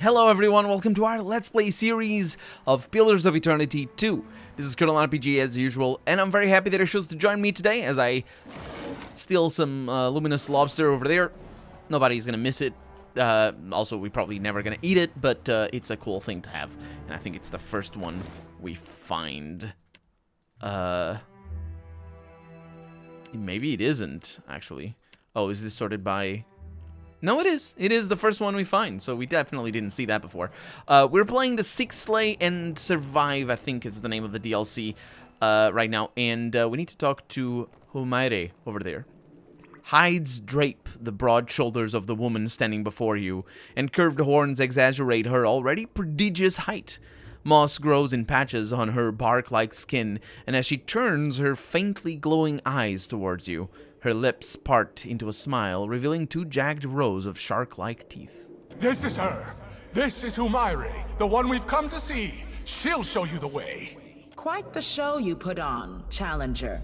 Hello everyone, welcome to our Let's Play series of Pillars of Eternity 2. This is Colonel RPG as usual, and I'm very happy that you're chose to join me today as I steal some luminous lobster over there. Nobody's gonna miss it. Also, we're probably never gonna eat it, but it's a cool thing to have. And I think it's the first one we find. Maybe it isn't, actually. Oh, is this sorted by... No, it is. It is the first one we find, so we definitely didn't see that before. We're playing the Seek, Slay, and Survive, I think is the name of the DLC right now, and we need to talk to Humaire over there. Hides drape the broad shoulders of the woman standing before you, and curved horns exaggerate her already prodigious height. Moss grows in patches on her bark-like skin, and as she turns her faintly glowing eyes towards you, her lips part into a smile, revealing two jagged rows of shark-like teeth. This is her. This is Humaire, the one we've come to see. She'll show you the way. Quite the show you put on, Challenger.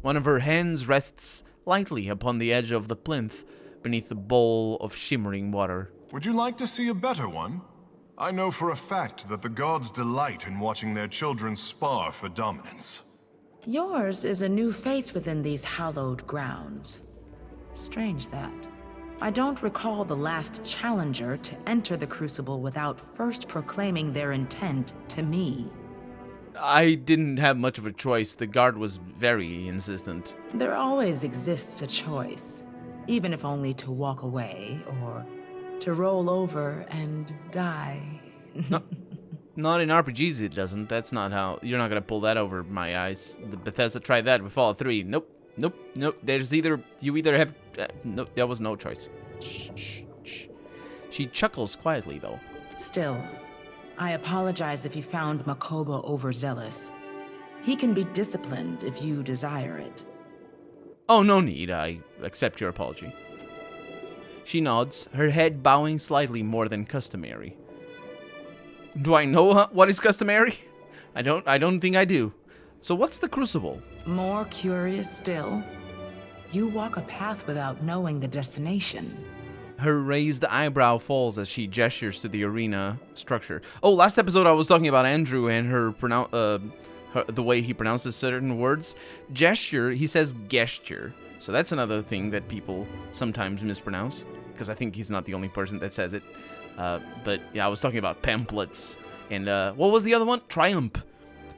One of her hands rests lightly upon the edge of the plinth, beneath a bowl of shimmering water. Would you like to see a better one? I know for a fact that the gods delight in watching their children spar for dominance. Yours is a new face within these hallowed grounds. Strange that. I don't recall the last Challenger to enter the Crucible without first proclaiming their intent to me. I didn't have much of a choice. The guard was very insistent. There always exists a choice, even if only to walk away or to roll over and die. Not in RPGs it doesn't. That's not how... You're not gonna pull that over my eyes. The Bethesda tried that with Fallout 3. Nope. There's either... You either have... no, there was no choice. Shh. She chuckles quietly, though. Still, I apologize if you found Makoba overzealous. He can be disciplined if you desire it. Oh, no need. I accept your apology. She nods, her head bowing slightly more than customary. Do I know what is customary? I don't think I do. So what's the Crucible? More curious still, you walk a path without knowing the destination. Her raised eyebrow falls as she gestures to the arena structure. Oh, last episode I was talking about Andrew and the way he pronounces certain words. Gesture, he says gesture. So that's another thing that people sometimes mispronounce, because I think he's not the only person that says it. But yeah, I was talking about pamphlets. And what was the other one? Triumph.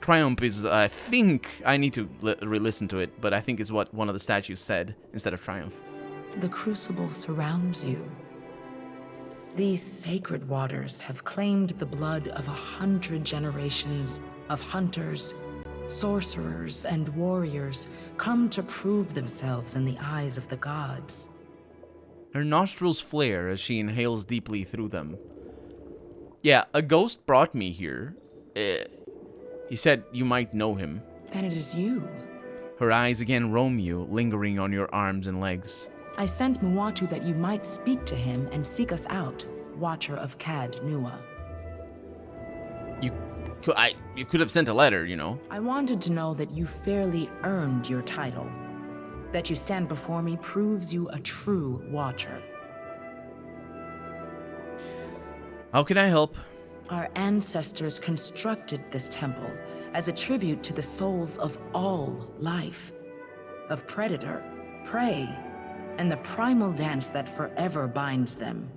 Triumph is, I think, I need to re-listen to it, but I think is what one of the statues said instead of triumph. The Crucible surrounds you. These sacred waters have claimed the blood of 100 generations of hunters, sorcerers, and warriors come to prove themselves in the eyes of the gods. Her nostrils flare as she inhales deeply through them. Yeah, a ghost brought me here. He said you might know him. Then it is you. Her eyes again roam you, lingering on your arms and legs. I sent Muatu that you might speak to him and seek us out, Watcher of Cad Nua. You could have sent a letter, you know. I wanted to know that you fairly earned your title. That you stand before me proves you a true Watcher. How can I help? Our ancestors constructed this temple as a tribute to the souls of all life. Of predator, prey, and the primal dance that forever binds them.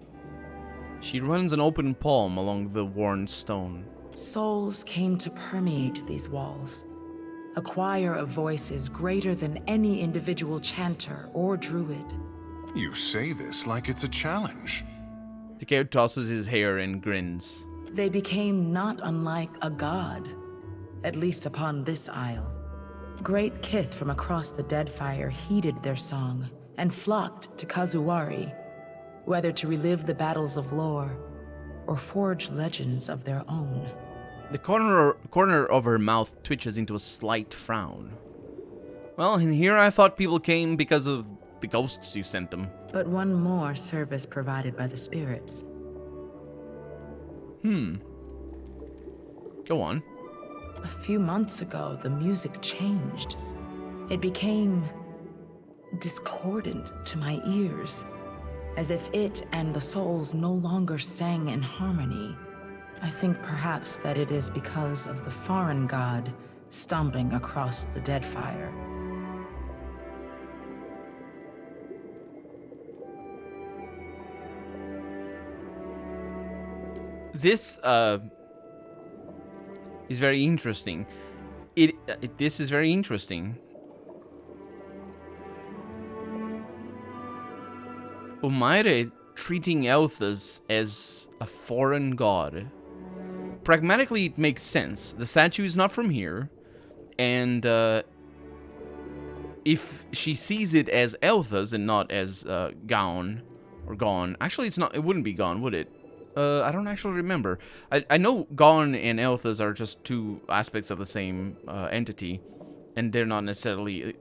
She runs an open palm along the worn stone. Souls came to permeate these walls. A choir of voices greater than any individual chanter or druid. You say this like it's a challenge. Takeo tosses his hair and grins. They became not unlike a god, at least upon this isle. Great kith from across the Deadfire heeded their song and flocked to Kazuwari, whether to relive the battles of lore or forge legends of their own. The corner of her mouth twitches into a slight frown. Well, and here I thought people came because of the ghosts you sent them. But one more service provided by the spirits. Go on. A few months ago, the music changed. It became discordant to my ears. as if it and the souls no longer sang in harmony. I think perhaps that it is because of the foreign god stomping across the Deadfire. This is very interesting. This is very interesting. Umaire treating Elthas as a foreign god. Pragmatically, it makes sense. The statue is not from here, and if she sees it as Elthas and not as Gaon or Gon, actually, it's not. It wouldn't be Gon, would it? I don't actually remember. I know Gon and Elthas are just two aspects of the same entity, and they're not necessarily,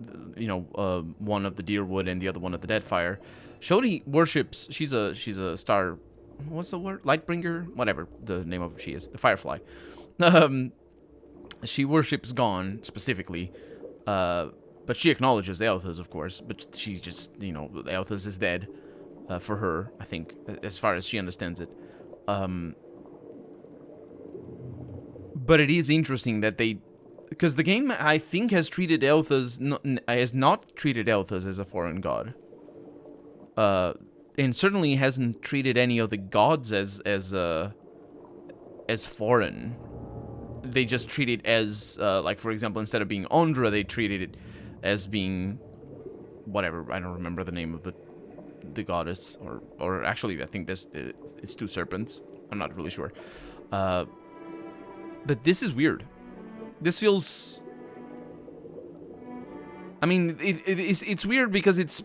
one of the Deerwood and the other one of the Deadfire. Shodi worships. She's a star. What's the word? Lightbringer? Whatever the name of she is. The Firefly. She worships Gon specifically, but she acknowledges Elthas, of course. But she just, Elthas is dead for her, I think, as far as she understands it. But it is interesting that because the game, I think, has treated Elthas, has not treated Elthas as a foreign god. And certainly hasn't treated any of the gods as foreign. They just treat it as, like, for example, instead of being Ondra, they treated it as being whatever. I don't remember the name of the goddess, or actually, I think it's two serpents. I'm not really sure. But this is weird. This feels. I mean, it's weird because it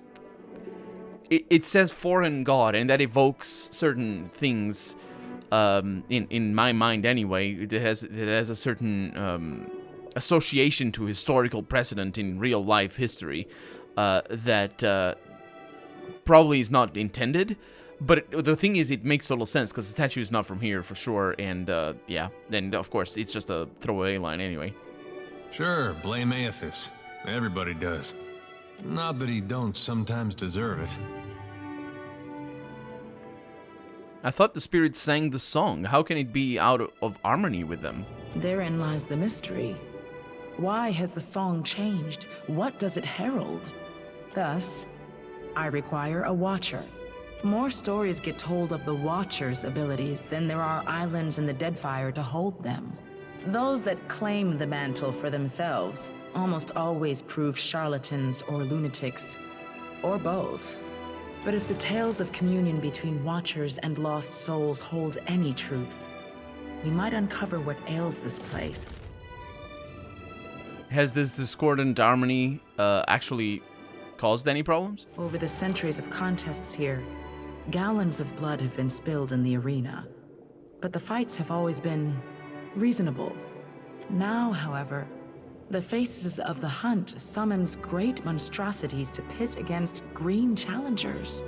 says foreign god, and that evokes certain things. In my mind, anyway, it has a certain association to historical precedent in real life history that probably is not intended. But the thing is, it makes total sense because the statue is not from here for sure, and yeah, and of course it's just a throwaway line anyway. Sure, blame Aethys. Everybody does. Not that he don't sometimes deserve it. I thought the spirits sang the song. How can it be out of harmony with them? Therein lies the mystery. Why has the song changed? What does it herald? Thus, I require a watcher. More stories get told of the Watcher's abilities than there are islands in the Deadfire to hold them. Those that claim the mantle for themselves almost always prove charlatans or lunatics, or both. But if the tales of communion between Watchers and lost souls hold any truth, we might uncover what ails this place. Has this discordant harmony actually caused any problems? Over the centuries of contests here, gallons of blood have been spilled in the arena, but the fights have always been reasonable. Now, however, the faces of the hunt summons great monstrosities to pit against green challengers.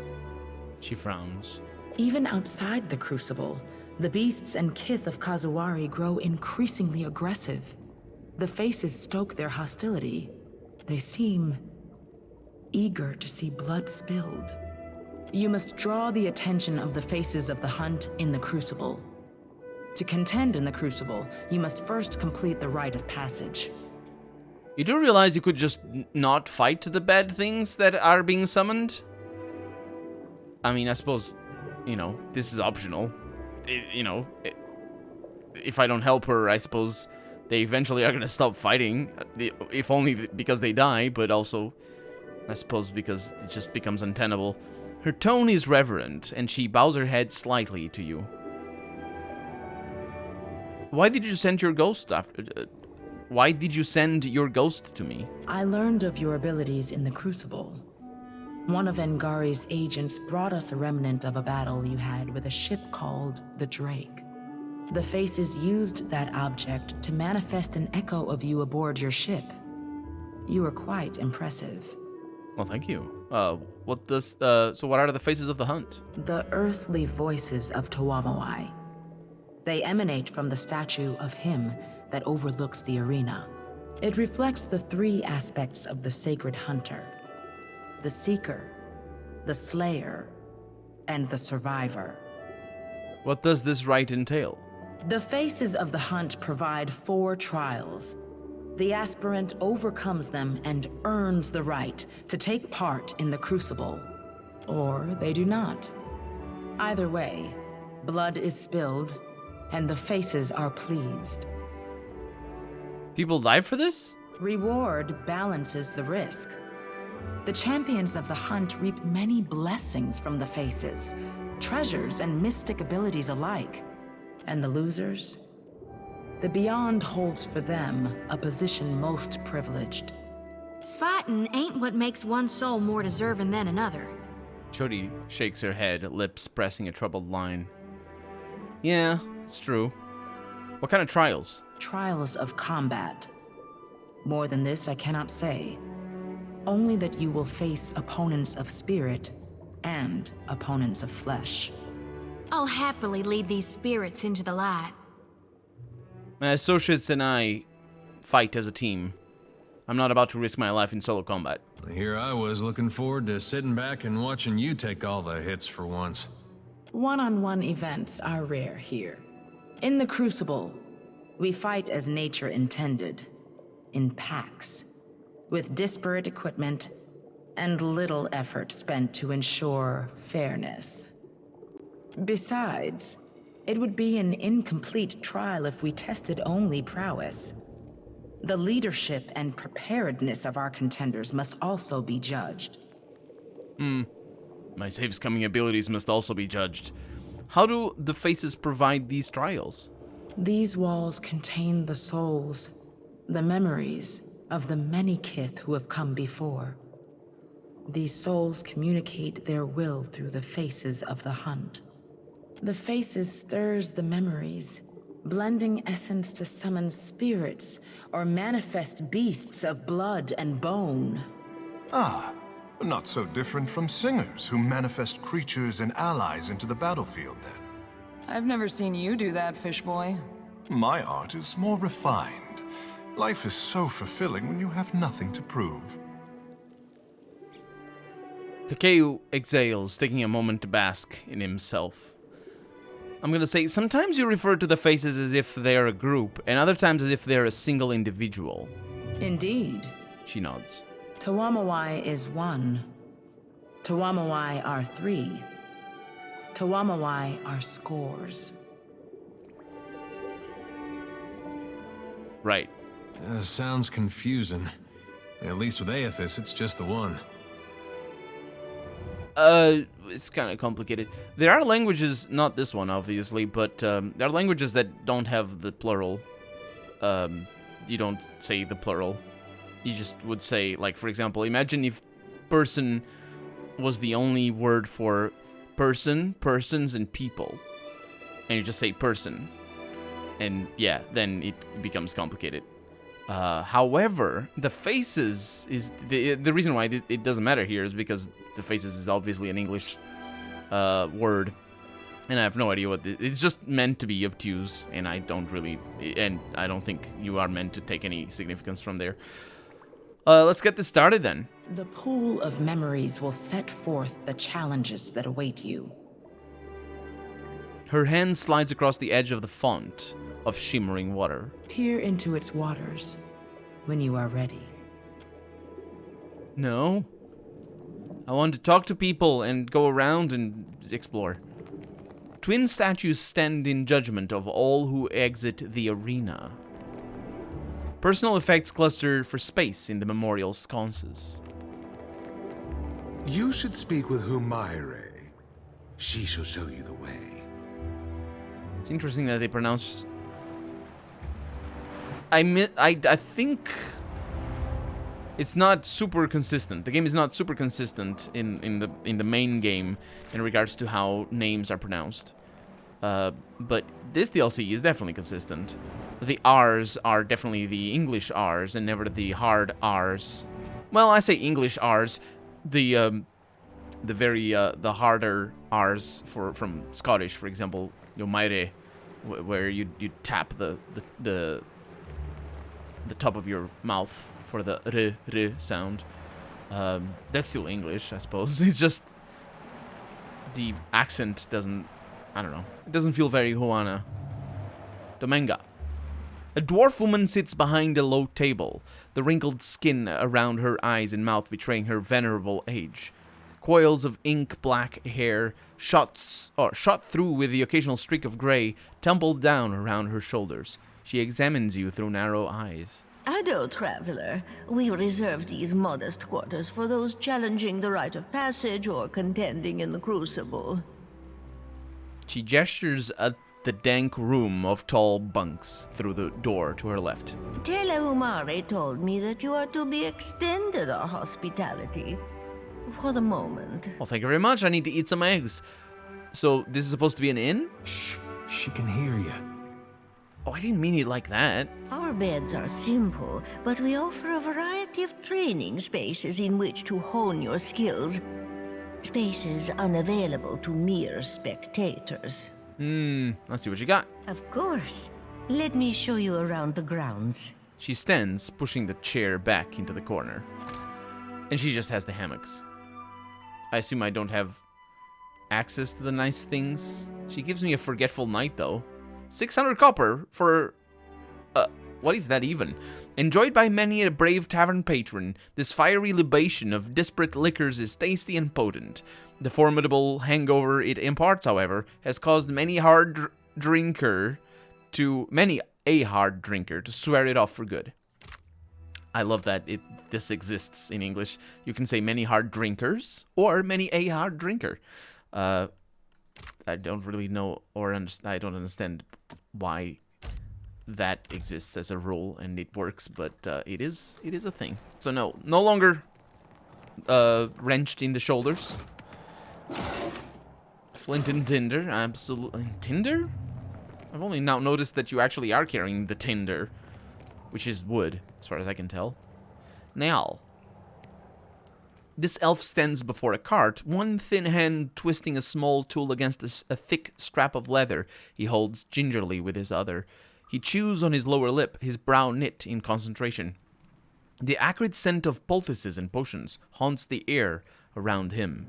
She frowns. Even outside the Crucible, the beasts and kith of Kazuwari grow increasingly aggressive. The faces stoke their hostility. They seem eager to see blood spilled. You must draw the attention of the faces of the hunt in the Crucible. To contend in the Crucible, you must first complete the rite of passage. You do realize you could just not fight the bad things that are being summoned? I mean, I suppose, this is optional. If I don't help her, I suppose they eventually are going to stop fighting. If only because they die, but also, I suppose, because it just becomes untenable. Her tone is reverent, and she bows her head slightly to you. Why did you send your ghost after... Why did you send your ghost to me? I learned of your abilities in the Crucible. One of Engari's agents brought us a remnant of a battle you had with a ship called the Drake. The Faces used that object to manifest an echo of you aboard your ship. You were quite impressive. Well, thank you. So what are the faces of the hunt? The earthly voices of Tawamawai. They emanate from the statue of him that overlooks the arena. It reflects the three aspects of the sacred hunter: the seeker, the slayer, and the survivor. What does this rite entail? The Faces of the Hunt provide 4 trials. The aspirant overcomes them and earns the right to take part in the Crucible. Or they do not. Either way, blood is spilled, and the Faces are pleased. People die for this? Reward balances the risk. The champions of the hunt reap many blessings from the Faces, treasures and mystic abilities alike. And the losers? The Beyond holds for them a position most privileged. Fighting ain't what makes one soul more deserving than another. Jody shakes her head, lips pressing a troubled line. Yeah, it's true. What kind of trials? Trials of combat. More than this, I cannot say. Only that you will face opponents of spirit and opponents of flesh. I'll happily lead these spirits into the light. My associates and I fight as a team. I'm not about to risk my life in solo combat. Here I was looking forward to sitting back and watching you take all the hits for once. One-on-one events are rare here. In the Crucible, we fight as nature intended, in packs, with disparate equipment and little effort spent to ensure fairness. Besides, it would be an incomplete trial if we tested only prowess. The leadership and preparedness of our contenders must also be judged. My saves-coming abilities must also be judged. How do the Faces provide these trials? These walls contain the souls, the memories of the many kith who have come before. These souls communicate their will through the Faces of the Hunt. The Faces stirs the memories, blending essence to summon spirits or manifest beasts of blood and bone. Ah, not so different from singers who manifest creatures and allies into the battlefield, then. I've never seen you do that, fish boy. My art is more refined. Life is so fulfilling when you have nothing to prove. Takeo exhales, taking a moment to bask in himself. I'm gonna say, sometimes you refer to the Faces as if they're a group, and other times as if they're a single individual. Indeed. She nods. Tawamawai is 1. Tawamawai are 3. Tawamawai are scores. Right. Sounds confusing. At least with Aethys, it's just the one. It's kind of complicated. There are languages, not this one, obviously, but there are languages that don't have the plural. You don't say the plural. You just would say, like, for example, imagine if person was the only word for person, persons, and people. And you just say person. And yeah, then it becomes complicated. However, the Faces is... The reason why it doesn't matter here is because the Faces is obviously an English word. And I have no idea what... It's just meant to be obtuse, and I don't really... And I don't think you are meant to take any significance from there. Let's get this started then. The pool of memories will set forth the challenges that await you. Her hand slides across the edge of the font of shimmering water. Peer into its waters when you are ready. No. I want to talk to people and go around and explore. Twin statues stand in judgment of all who exit the arena. Personal effects cluster for space in the memorial sconces. You should speak with Humaire. She shall show you the way. It's interesting that they pronounce... I think it's not super consistent. The game is not super consistent in the main game in regards to how names are pronounced. But this DLC is definitely consistent. The R's are definitely the English R's and never the hard R's. Well, I say English R's. The harder R's from Scottish, for example, Yomaire, where you tap the top of your mouth for the r sound. That's still English, I suppose. It's just the accent doesn't, I don't know, it doesn't feel very Juana Dominga. A dwarf woman sits behind a low table, the wrinkled skin around her eyes and mouth betraying her venerable age. Coils of ink-black hair, shot through with the occasional streak of gray, tumble down around her shoulders. She examines you through narrow eyes. Adult traveler, we reserve these modest quarters for those challenging the rite of passage or contending in the crucible. She gestures at the dank room of tall bunks through the door to her left. Umare told me that you are to be extended our hospitality. For the moment. Well, thank you very much. I need to eat some eggs. So, this is supposed to be an inn? Shh, she can hear you. Oh, I didn't mean it like that. Our beds are simple, but we offer a variety of training spaces in which to hone your skills. Spaces unavailable to mere spectators. Let's see what you got. Of course. Let me show you around the grounds. She stands, pushing the chair back into the corner. And she just has the hammocks. I assume I don't have access to the nice things. She gives me a forgetful night, though. 600 copper for... what is that even? Enjoyed by many a brave tavern patron, this fiery libation of disparate liquors is tasty and potent. The formidable hangover it imparts, however, has caused many a hard drinker to swear it off for good. I love that this exists in English. You can say many hard drinkers or many a hard drinker. I don't really know or I don't understand why that exists as a rule and it works, but it is a thing. So no longer wrenched in the shoulders. Flint and tinder, absolutely. Tinder? I've only now noticed that you actually are carrying the tinder, which is wood, as far as I can tell. Now, this elf stands before a cart, one thin hand twisting a small tool against a thick strap of leather he holds gingerly with his other. He chews on his lower lip, his brow knit in concentration. The acrid scent of poultices and potions haunts the air around him.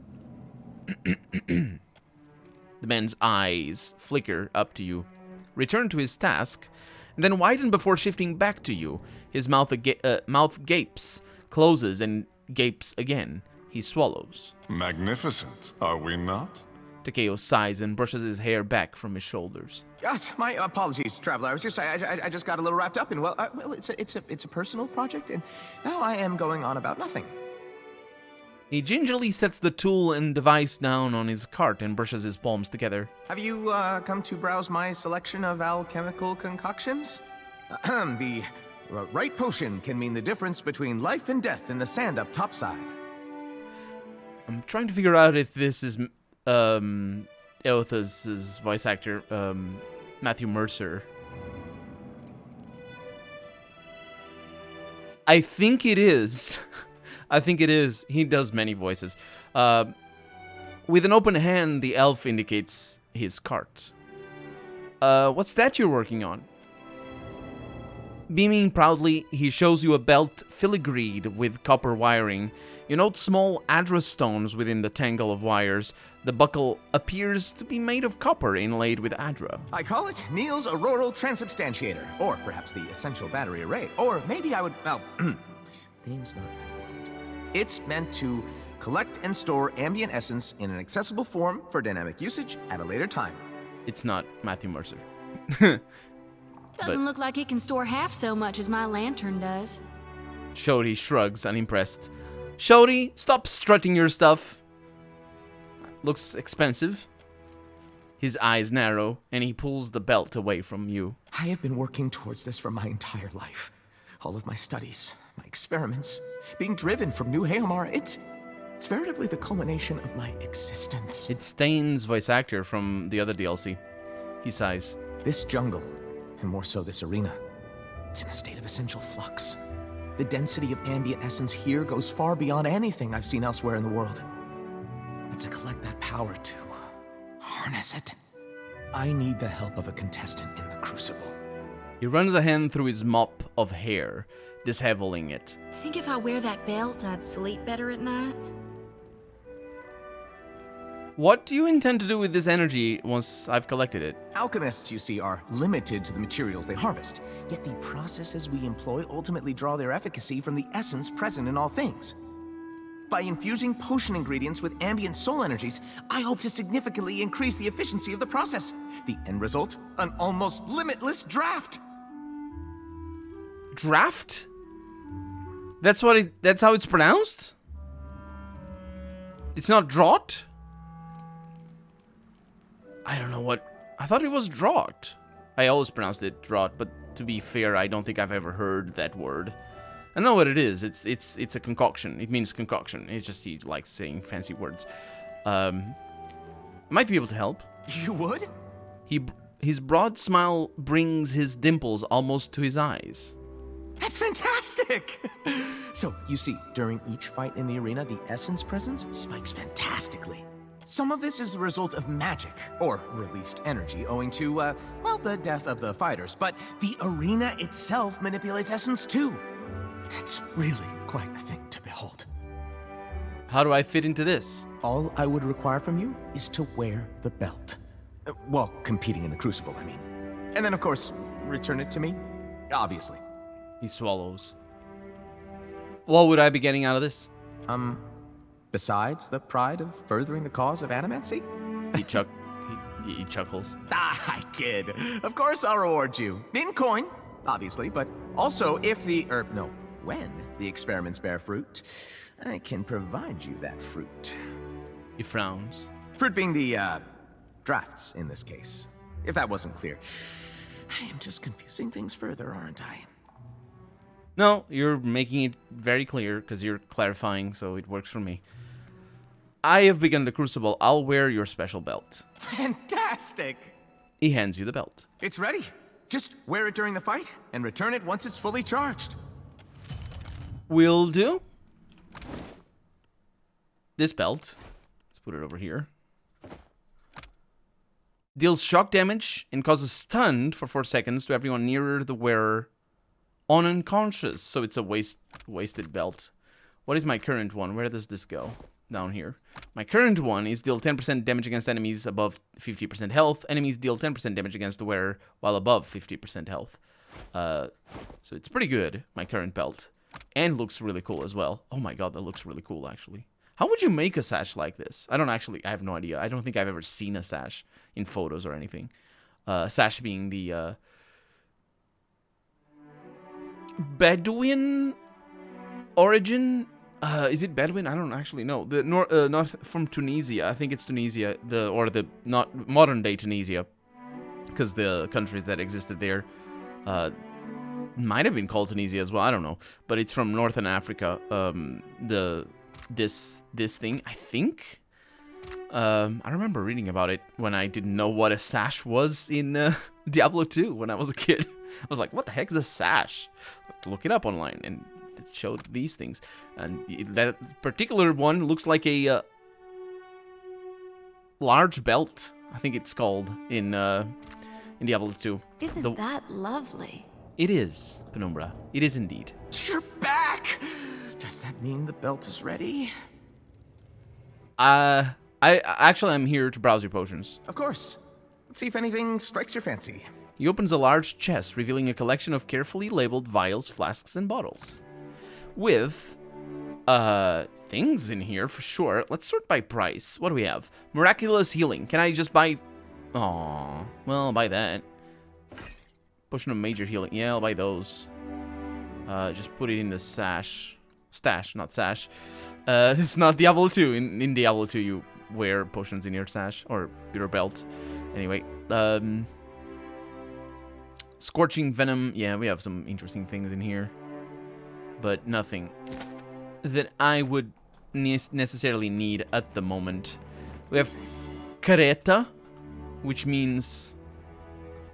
The man's eyes flicker up to you, return to his task, and then widen before shifting back to you. His mouth gapes, closes, and gapes again. He swallows. Magnificent, are we not? Takeo sighs and brushes his hair back from his shoulders. Yes, my apologies, traveler. I just got a little wrapped up in it's a personal project, and now I am going on about nothing. He gingerly sets the tool and device down on his cart and brushes his palms together. Have you come to browse my selection of alchemical concoctions? The right potion can mean the difference between life and death in the sand up topside. I'm trying to figure out if this is Eothas' voice actor, Matthew Mercer. I think it is. I think it is. He does many voices. With an open hand, the elf indicates his cart. What's that you're working on? Beaming proudly, he shows you a belt filigreed with copper wiring. You note small address stones within the tangle of wires. The buckle appears to be made of copper inlaid with adra. I call it Neil's Auroral Transubstantiator, or perhaps the Essential Battery Array, or maybe I would, well, name's not important. It's meant to collect and store ambient essence in an accessible form for dynamic usage at a later time. It's not Matthew Mercer. Doesn't look like it can store half so much as my lantern does. Shodi shrugs, unimpressed. Shodi, stop strutting your stuff. Looks expensive. His eyes narrow, and he pulls the belt away from you. I have been working towards this for my entire life. All of my studies, my experiments, being driven from New Haomar, it's veritably the culmination of my existence. It's Stain's voice actor from the other DLC. He sighs. This jungle, and more so this arena, it's in a state of essential flux. The density of ambient essence here goes far beyond anything I've seen elsewhere in the world. But to collect that power, to harness it, I need the help of a contestant in the Crucible. He runs a hand through his mop of hair, disheveling it. Think if I wear that belt, I'd sleep better at night? What do you intend to do with this energy once I've collected it? Alchemists, you see, are limited to the materials they harvest, yet the processes we employ ultimately draw their efficacy from the essence present in all things. By infusing potion ingredients with ambient soul energies, I hope to significantly increase the efficiency of the process. The end result? An almost limitless draft! Draft? That's how it's pronounced? It's not draught? I don't know what... I thought it was draught. I always pronounced it draught, but to be fair, I don't think I've ever heard that word. I know what it is. It's a concoction. It means concoction. It's just he likes saying fancy words. Might be able to help. You would? His broad smile brings his dimples almost to his eyes. That's fantastic! So, you see, during each fight in the arena, the essence presence spikes fantastically. Some of this is the result of magic, or released energy, owing to, well, the death of the fighters. But the arena itself manipulates essence too. It's really quite a thing to behold. How do I fit into this? All I would require from you is to wear the belt. Well, competing in the Crucible, I mean. And then, of course, return it to me, obviously. He swallows. What would I be getting out of this? Besides the pride of furthering the cause of animancy? He chuckles. Ah, kid. Of course I'll reward you. In coin, obviously, but also if when the experiments bear fruit, I can provide you that fruit. He frowns. Fruit being the, drafts in this case. If that wasn't clear. I am just confusing things further, aren't I? No, you're making it very clear because you're clarifying, so it works for me. I have begun the Crucible. I'll wear your special belt. Fantastic! He hands you the belt. It's ready. Just wear it during the fight and return it once it's fully charged. Will do. This belt, let's put it over here, deals shock damage and causes stun for 4 seconds to everyone nearer the wearer on unconscious. So it's a wasted belt. What is my current one? Where does this go? Down here. My current one is deal 10% damage against enemies above 50% health. Enemies deal 10% damage against the wearer while above 50% health. So it's pretty good, my current belt. And looks really cool as well. Oh my god, that looks really cool, actually. How would you make a sash like this? I have no idea. I don't think I've ever seen a sash in photos or anything. Sash being the Bedouin origin. Is it Bedouin? I don't actually know. The not from Tunisia. I think it's Tunisia. Not modern day Tunisia, because the countries that existed there might have been called Tunisia as well. I don't know, but it's from Northern Africa. This thing, I think. I remember reading about it when I didn't know what a sash was in Diablo 2 when I was a kid. I was like, what the heck is a sash? I have to look it up online, and it showed these things. And that particular one looks like a large belt, I think it's called, in Diablo 2. Isn't that lovely? It is, Penumbra. It is indeed. You're back! Does that mean the belt is ready? I'm here to browse your potions. Of course. Let's see if anything strikes your fancy. He opens a large chest, revealing a collection of carefully labeled vials, flasks, and bottles. With, things in here for sure. Let's sort by price. What do we have? Miraculous healing. Can I just buy... Aww. Well, I'll buy that. Potion of major healing. Yeah, I'll buy those. Just put it in the stash, not sash. It's not Diablo 2. In Diablo 2, you wear potions in your stash, or your belt. Anyway, Scorching Venom. Yeah, we have some interesting things in here, but nothing that I would necessarily need at the moment. We have Careta, which means,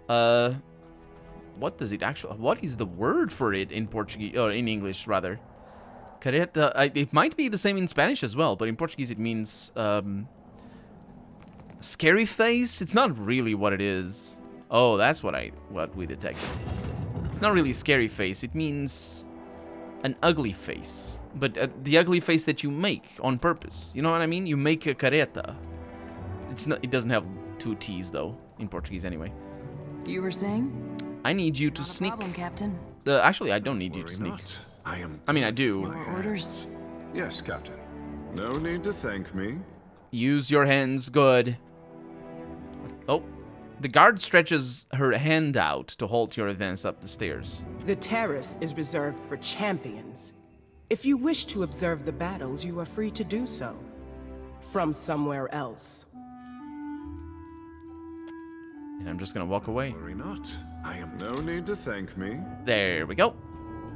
what does it actually, what is the word for it in Portuguese, or in English rather? Careta, it might be the same in Spanish as well, but in Portuguese it means, scary face? It's not really what it is. Oh, that's what we detected. It's not really scary face, it means an ugly face. But the ugly face that you make on purpose. You know what I mean? You make a careta. It's not. It doesn't have two T's though in Portuguese anyway. You were saying? I need you to Not a sneak. problem, Captain. Actually, I don't need you to Worry sneak. not. I mean, I do. Your orders? Yes, Captain. No need to thank me. Use your hands. Good. Oh, the guard stretches her hand out to halt your advance up the stairs. The terrace is reserved for champions. If you wish to observe the battles, you are free to do so. From somewhere else. And I'm just gonna walk away. Worry not. I am no need to thank me. There we go.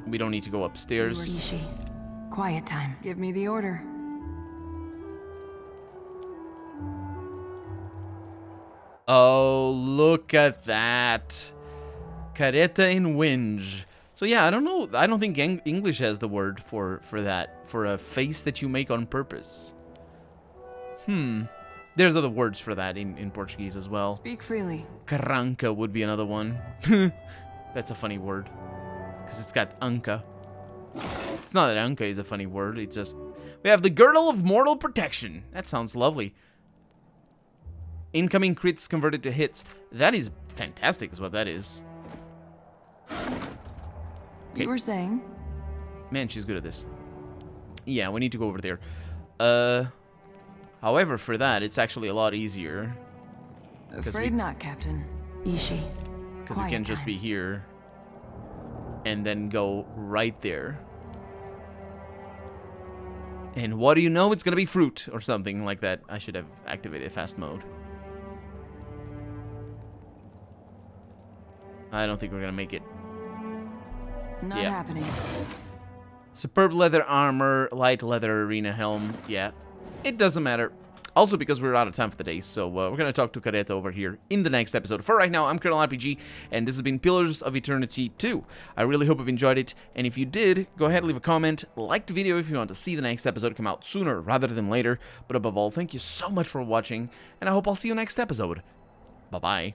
We don't need to go upstairs. Rishi. Quiet time. Give me the order. Oh, look at that. Careta in whinge. So yeah, I don't know. I don't think English has the word for that. For a face that you make on purpose. There's other words for that in Portuguese as well. Speak freely. Carranca would be another one. That's a funny word. Because it's got anca. It's not that anca is a funny word. It's just... We have the Girdle of Mortal Protection. That sounds lovely. Incoming crits converted to hits. That is fantastic is what that is. Okay. You were saying? Man, she's good at this. Yeah, we need to go over there. However, for that, it's actually a lot easier. Afraid not, Captain. Ishi. Because we can just be here. And then go right there. And what do you know? It's going to be fruit or something like that. I should have activated fast mode. I don't think we're going to make it. Not happening. Superb leather armor, light leather arena helm. Yeah, it doesn't matter. Also, because we're out of time for the day, so we're going to talk to Careta over here in the next episode. For right now, I'm Colonel RPG, and this has been Pillars of Eternity 2. I really hope you've enjoyed it, and if you did, go ahead and leave a comment, like the video if you want to see the next episode come out sooner rather than later. But above all, thank you so much for watching, and I hope I'll see you next episode. Bye-bye.